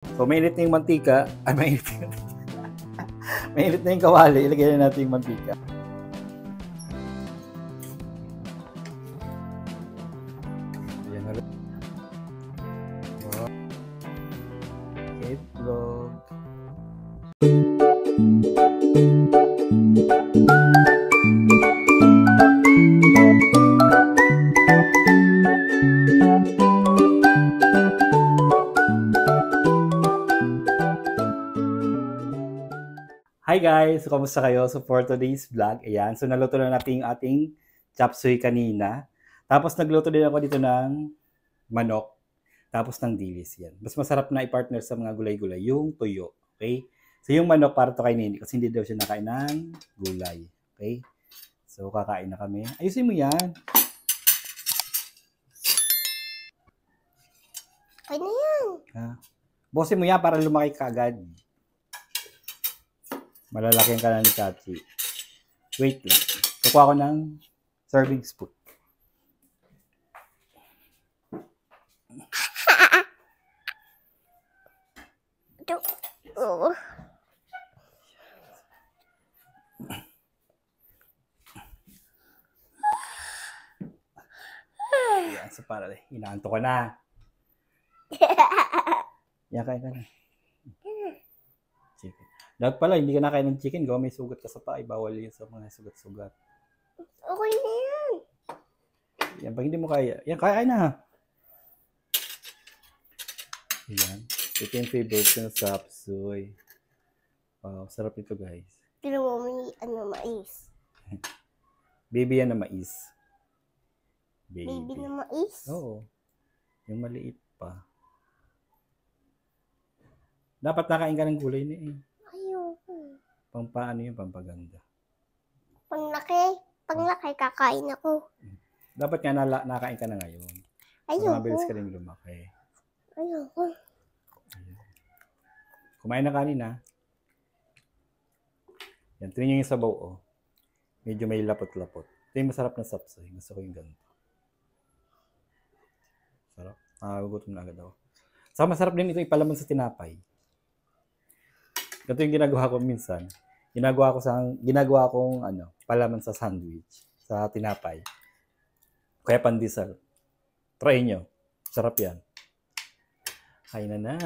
So, mainit na yung mantika. Ay, mainit na yung mainit na yung kawali. Ilagay na natin yung mantika. Ayan na rin. Wow. Itlog. Hi guys! So, kamusta kayo? So for today's vlog, ayan. So naluto na natin yung ating chop suey kanina. Tapos nagluto din ako dito ng manok. Tapos ng dilis yan. Mas masarap na i-partner sa mga gulay-gulay yung tuyo. Okay? So yung manok para to kay Nini kasi hindi daw siya nakain ng gulay. Okay? So kakain na kami. Ayusin mo yan. Kaya na yan. Bosin mo yan para lumaki ka agad. Malalaking ka na ni Chachi. Wait lang. Kukuha ko ng serving spoon. Oh. Yan, so para inaanto ka na. Yan, kain ka na. Chicken. Dapat pala, hindi ka nakain ng chicken. Gawa may sugat ka sa paa. Bawal yun sa mga sugat-sugat. Okay na yan. Yan, pag hindi mo kaya. Yan, kaya na. Yan. Ito yung favorite ko na chop suey. Wow, sarap ito guys. Pero mo may mais. Baby yan na mais. Baby na mais? Oo. Yung maliit pa. Dapat nakain ka ng gulay na eh. Ayoko. Pampaano yung pampaganda. Panglaki, kakain ako. Dapat nga nakain ka na ngayon. Ayoko. Mabilis ka rin lumaki. Ayoko. Kumain na kanina. Yan, tingnan nyo yung sabaw, oh. Medyo may lapot-lapot. Ito yung masarap na sapsoy. Gusto ko yung ganito. Sarap. Gugutom na agad ako. Saka masarap din ito ipalaman sa tinapay. Ito yung ginagawa ko minsan. Ginagawa kong palaman sa sandwich. Sa tinapay. Kaya pandesal. Try nyo. Sarap yan. Kain na.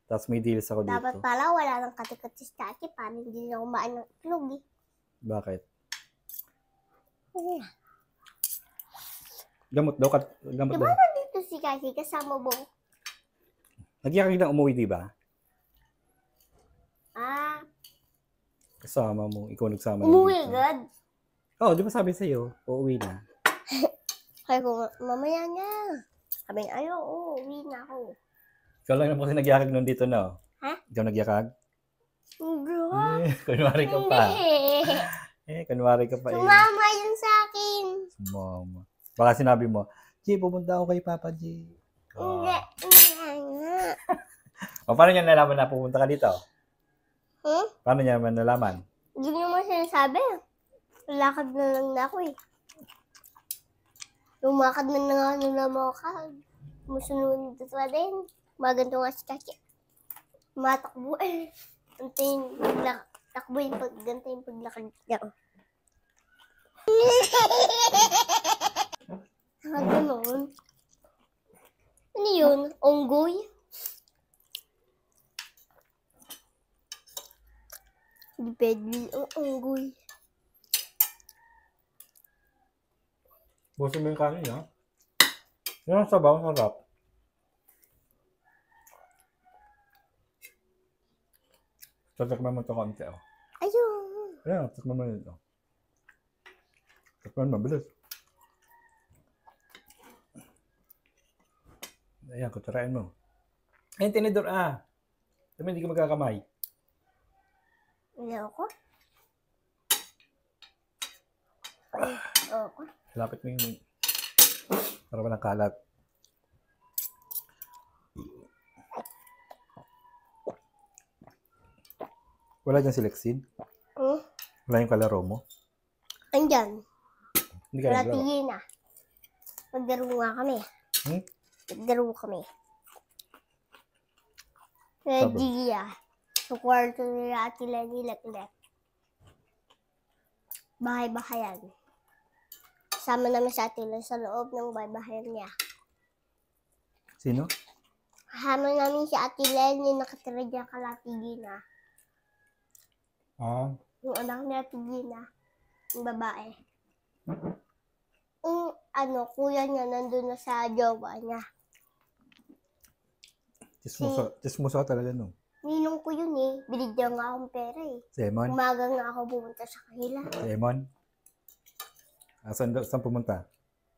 Tapos may dilis ako dito. Dapat pala wala nang katikat si Chachi. Paano hindi na kumain ng itlog eh. Bakit? Gamot daw. Gamot diba daw. nandito si Chachi kasama mo? Nagyakag na umuwi, di ba? Kasama mo. Ikaw nagsama. Umuwi agad? Oo, di ba sabi sa'yo? Uuwi na. Kaya ko, mamaya na. Sabi niya, uwi na ako. Ikaw lang naman kasi nagyakag nun dito na. Ha? Ikaw nagyakag? Hindi. Kunwari ka pa. Kunwari ka pa eh. Sumama yun sa akin. Sumama. Baka sinabi mo, G, pupunta ako kay Papa G. Hindi. O, paano niya nalaman na pupunta ka dito? Paano niya naman nalaman? Hindi niyo mo sinasabi. Lakad na lang na ako eh. Lumakad na nga naman ako. Musunod dito pa din. Maganto nga si Chachi. Matakbo eh. Gantayin takbo yung gantayin paglakad niya. Gano'n. Ano yun? Onggoy? Depende ang onggoy. Busin mo yung kanin, ha? Yan ang sabaw, sarap. Tatakman mo ito konti, oh. Ayun. Ayan, takman mo ito. Takman mo, bilis. Ayan, kutsarain mo. Ayun, tinidor, Sabi, hindi ka magkakamay. Hindi ako. Ako. Lapit mo yung... Para walang kalat. Wala dyan si Lexine? Wala yung kalaro mo? Andyan. Hindi ka naglaro? Tingin na. Maglaro nga kami. Maglaro kami. Regia. Sa kwarto nila Ate Lenny Leclerc. Bahay-bahayan. Kasama namin sa Ate Lenny sa loob ng bahay-bahayan niya. Sino? Kasama namin si Ate Lenny nakatira dyan kala Ate Gina. Ah, Yung anak ni Ate Gina. Yung babae. Yung kuya niya nandun na sa jowa niya. chismosa talaga, no? Ninong ko yun eh. Binigyan nga akong pera eh. Si Emon? Umaga nga ako pumunta sa kanila. Si Emon? Saan pumunta?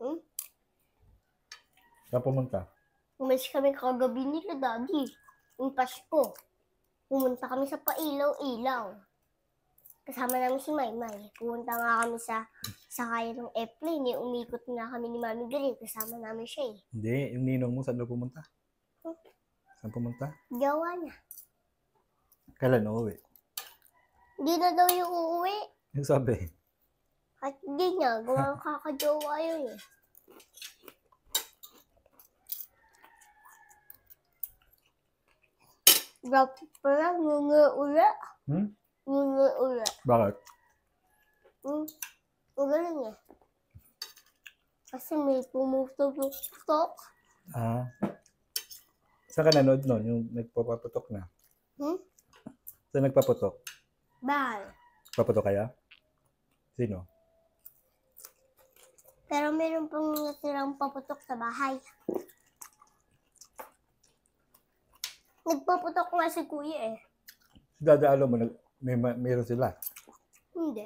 Hmm? Saan pumunta? Umalis kami kagabi nila, Daddy. Yung Pasko. Pumunta kami sa Pailaw-Ilaw. Kasama namin si Maymay. Pumunta nga kami sa sakaya ng airplane eh. Umikot nga kami ni Mami Gary. Kasama namin siya eh. Hindi, yung ninong mo, saan daw pumunta? Saan pumunta? Gawa niya. Kailan uuwi? Hindi na daw yung uuwi. Yung sabi. At hindi niya. Gawa ang kakajowa yun eh. Dapat pala, ngunga-ula. Ngunga-ula. Bakit? Magaling eh. Kasi may pumutok. Ah. Saan ka nanood nun? Yung nagpapaputok na? Saan nagpaputok? Bahal. Paputok kaya? Sino? Pero meron pang natirang paputok sa bahay. Nagpaputok nga si kuya eh. Dadaalo mo, meron sila. Hindi.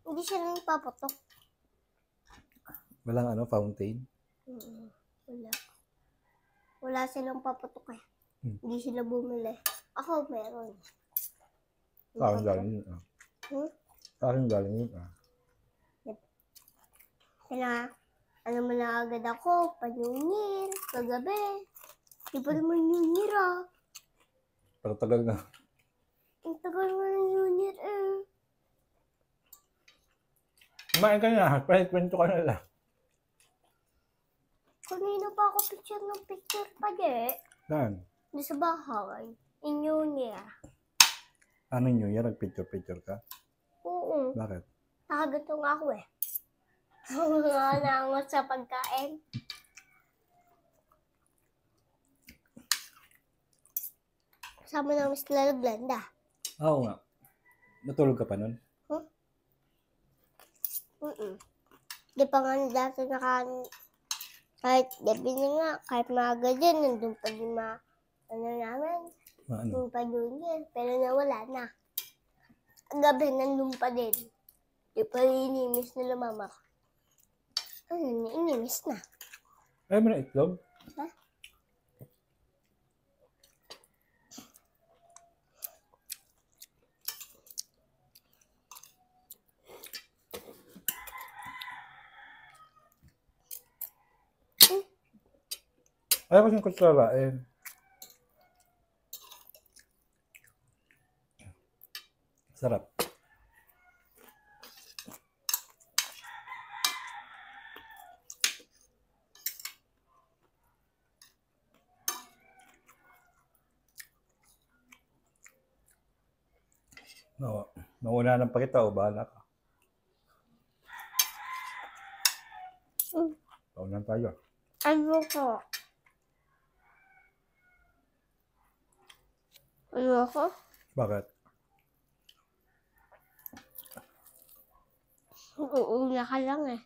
Hindi siya nagpaputok. Walang fountain? Wala. Wala silang paputok eh. Hindi sila bumili. Ako meron. Sa akin galing yun. Sa akin galing yun. Kaya, mo na agad ako, panyungir, kagabi. Di pa naman yungir ah. Pero tagal na. Ang tagal mo ng yungir eh. Kumain ka na. Kwento ka na lang. Kanina pa ako picture pa Saan? di sa bahay. Inyo niya. Ano nyo yan? Nag-picture ka? Oo. Bakit? Nakagato nga ako eh. Nangangot sa pagkain. Kasama namin sila na Glenda. Oo nga. Natulog ka pa nun? Di pa nga dati kahit gabi na nga, kahit maaga din, nandun pa din namin. Nandun pa din yan, pero nawala na. Gabi, nandun pa din. Di pa inimis nila mama. Inimis na. Ayaw mo na itlog? Ha? Ayaw ko siyang kutsara sarap. No, mauna ng pakita o bahala ka. Paunan tayo. Ano ko? Ano ko? Bakit? Uuna ka lang eh.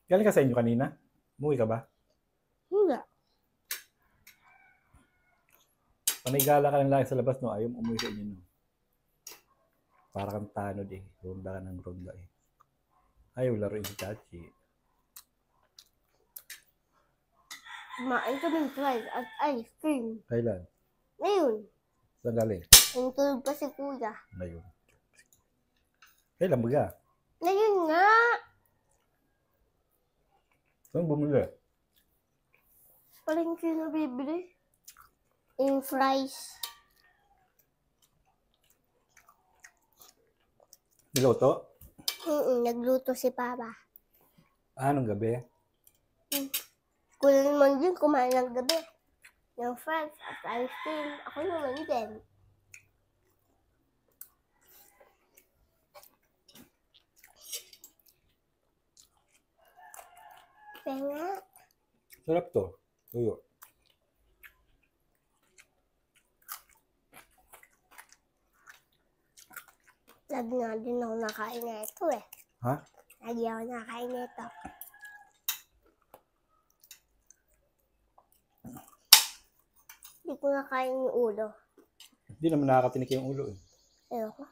Galing ka sa inyo kanina? Umuwi ka ba? Hindi. Panigala ka lang lagi sa labas, no? Ayaw mo umuwi sa inyo, no? Para kang tanod eh. Ronda ka ng ronda eh. Ayaw laruin si Chachi. Kumain kaming fries at ice cream. Kailan? Ngayon. Saan galing? Yung tulog pa si kuya. Ngayon. Kailan ba ka? Ngayon nga. Saan bumili? Paling na bibili. Yung fries. Niluto? Nagluto si Papa. Anong gabi? Kulang naman din kumain ng gabi. Yung friends at ice cream. Ako naman din. Kaya nga. Sarap to. Tuyo. Lagi nga din ako nakain na ito eh. Ha? Lagi ako nakain na ito. Hindi ko nakain yung ulo. Hindi naman nakakatinik yung ulo eh. Ayoko.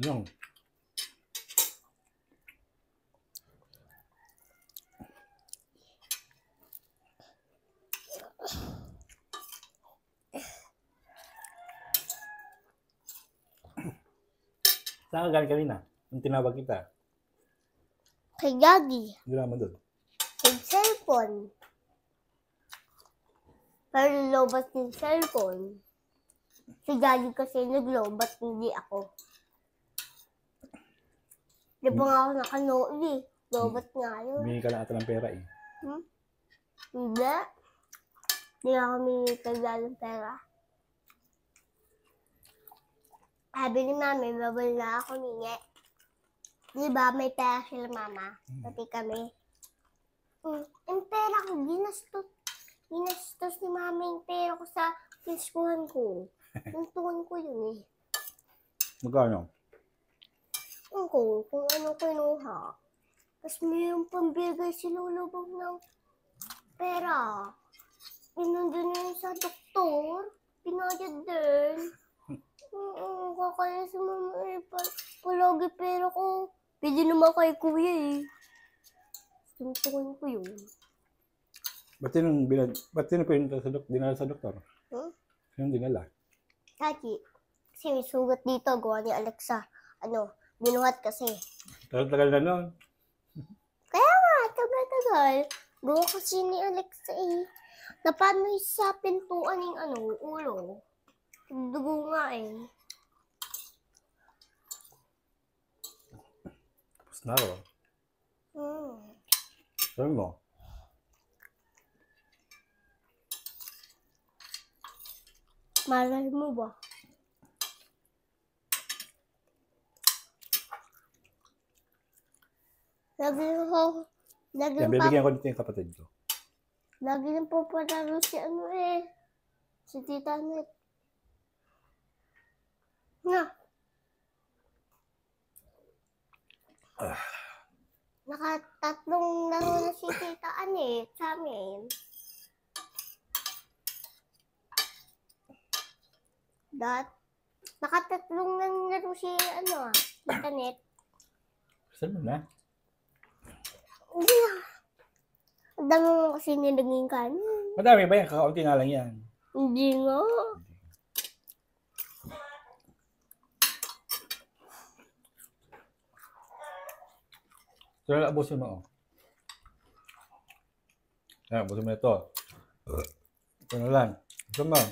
Ano? Saan ka galing kanina? Nung tinawag kita. Kay Gagi. Hindi naman doon. Kay cellphone. Pero lobat yung cellphone. Si Gagi kasi naglobat, hindi ako. Di ba nga ako nakanood eh. Lobat nga yun. Humingi ka lang ata ng pera eh. Hindi. Hindi ako minitagla ng pera. Sabi ni mami, babal na ako mingi. Di ba may pera sila mama? Pati kami. Yung pera ko, ginastos ni mami yung pera ko sa piskuhan ko. Tuntuhan ko yun eh. Magkano? Kung ano kinuha. Tapos mayroong pambigay si Lulubog ng pera. Pinundun yun sa doktor. Pinayad din. Kakaya si mama eh. Palagi pera ko. Pwede naman kay kuya eh. Tuntuhan ko yun. Ba't sino pinunta sa dinala sa doktor? Sino dinala? Kaki. Kasi may sugat dito. Gawa ni Alexa. Binuhat kasi. Tagal na nun. Kaya nga, tagal-tagal. Gawa kasi ni Alexa eh. Napanoy sa pintuan yung ulo. Dugo nga eh. Tapos na ako. Sabi mo? Malay mo ba? Bibigyan ko dito yung kapatid ko. Lagi nang papadalo si si Tita Net. Na. Nakatatlong laro na si Tita Anet sa amin. Nakatatlong nang laro si Tita Net. Saan mo na? Hindi na. Ang dami mo kasi nilaging kanin. Madami ba yan? Kakaunti nga lang yan. Hindi nga. So, abusin mo. Abusin mo ito. Ito na lang. Ito mo.